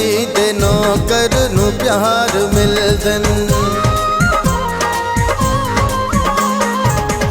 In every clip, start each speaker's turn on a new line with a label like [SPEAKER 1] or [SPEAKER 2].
[SPEAKER 1] अली दे नौकर नू प्यार मिलदन।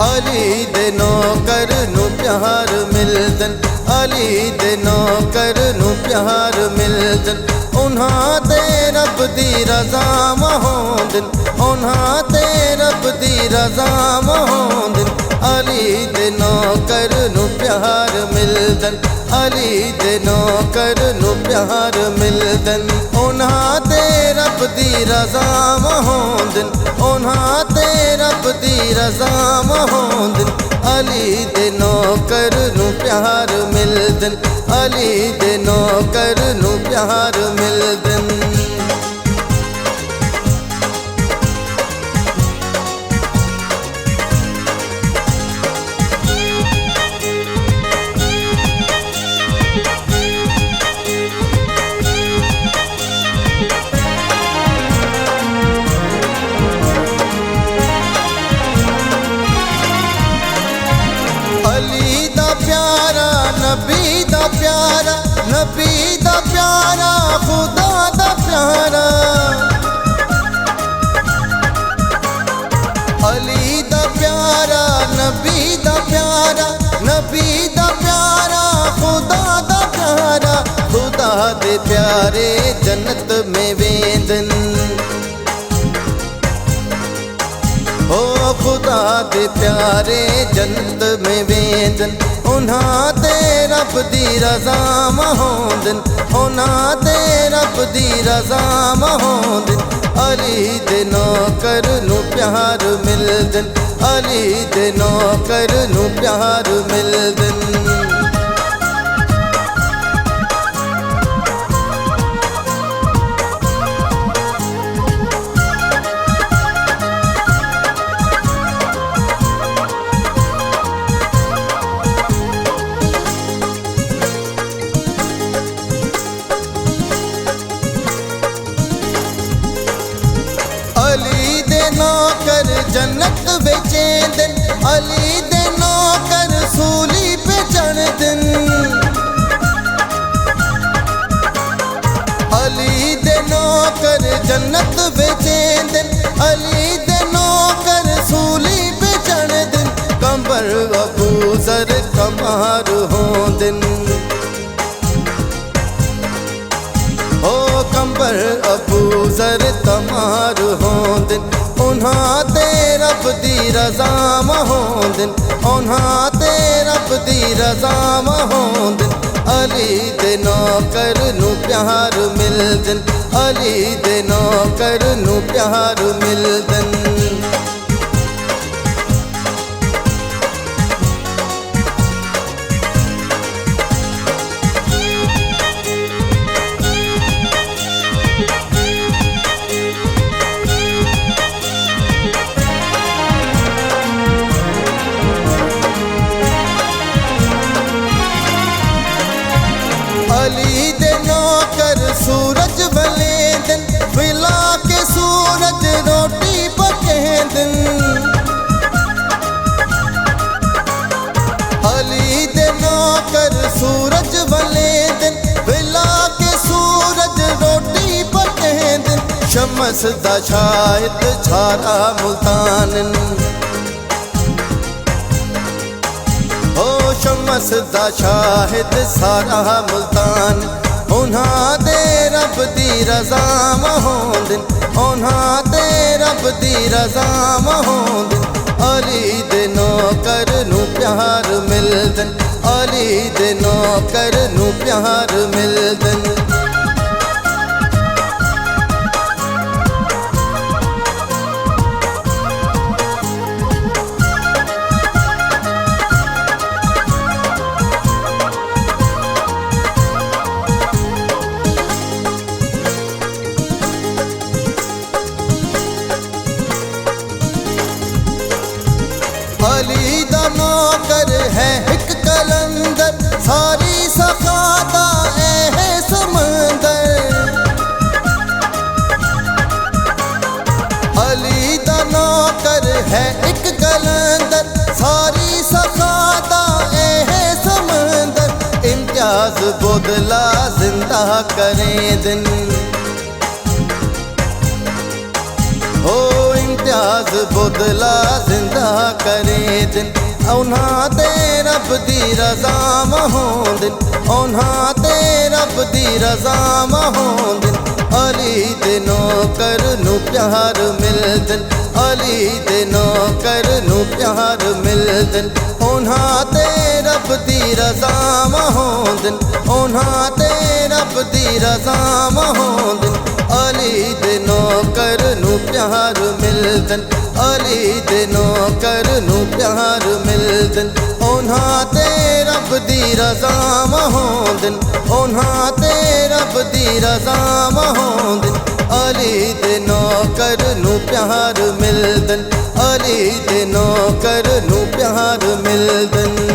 [SPEAKER 1] अली दे नौकर नू प्यार मिलदन। अली दे नौकर नू प्यार मिलदन। उन्हां ते रब दी रज़ा मोहंदन। उन्हां ते रब दी रज़ा मोहंदन। अली दे नौकर नू प्यार मिलदन। अली दे नौकर नू प्यार मिलदन। उन्हां ते रब दी रज़ा मोहंदन। उन्हां ते रब दी रज़ा मोहंदन। अली दे नौकर नू प्यार मिलदन। अली दे नौकर नू प्यार मिलदन। नबी दा प्यारा, नबी दा प्यारा, खुदा दा प्यारा। अली दा प्यारा, नबी दा प्यारा, नबी दा प्यारा, खुदा दा प्यारा। खुदा दे प्यारे जन्नत में वेंदन। ओ खुदा दे प्यारे जन्नत में वेंदन। उन्हां ते रब दी रज़ा मोहंदन। उन्हां ते रब दी रज़ा मोहंदन। अली दे नौकर नू प्यार मिलदन। अली दे नौकर नू प्यार मिलदन। अली दे नौकर जन्नत बेचेंदन। अली दे नौकर सूली पे चढ़दन। अली दे नौकर जन्नत बेचेंदन। अली दे नौकर सूली पे चढ़दन। कंबर अबू ज़र कमार होंदन। ओ कंबर अबू ज़र तमार होंदन। उन्हां ते रब दी रज़ा मोहंदन। उन्हां ते रब दी रज़ा मोहंदन। अली दे नौकर नू प्यार मिलदन। अली दे नौकर नू प्यार मिलदन। अली दे नौकर सूरज बलेंदन। फिला के सूरज रोटी पकेंदन। अली दे नौकर सूरज बलेंदन। फिला के सूरज रोटी पकेंदन। शमस दा शाहिद छारा मुल्तानन। शमस दा शाहिद सारा मुल्तान। उन्हां ते रब दी रज़ा मोहंदन। उन्हां ते रब दी रज़ा मोहंदन। अली दे नौकर नू प्यार मिलदन। अली दे नौकर नू प्यार मिलदन। अली दा नौकर है एक कलंदर। सारी सखाता है समंदर। अली दा नौकर है एक कलंदर। सारी सखाता है समंदर। इम्तियाज बोदला जिंदा करें दिन। बुदला जिंदा करे दिन उन्हां ते रब दी रज़ा होंदिन उन्हां ते रब दी रज़ा होंदिन अली दे नौकर नू प्यार मिलदन अली दे नौकर नू प्यार मिलदन उन्हां ते रब दी रज़ा होंदिन उन्हां ते रब दी रज़ा होंदिन अली दे नौकर नू प्यार मिलदन अली दे नौकर नू प्यार मिलदन उन्हां ते रब दी रज़ा होंदिन उन्हां ते रब दी रज़ा होंदिन अली दे नौकर नू प्यार मिलदन अली दे नौकर नू प्यार मिलदन।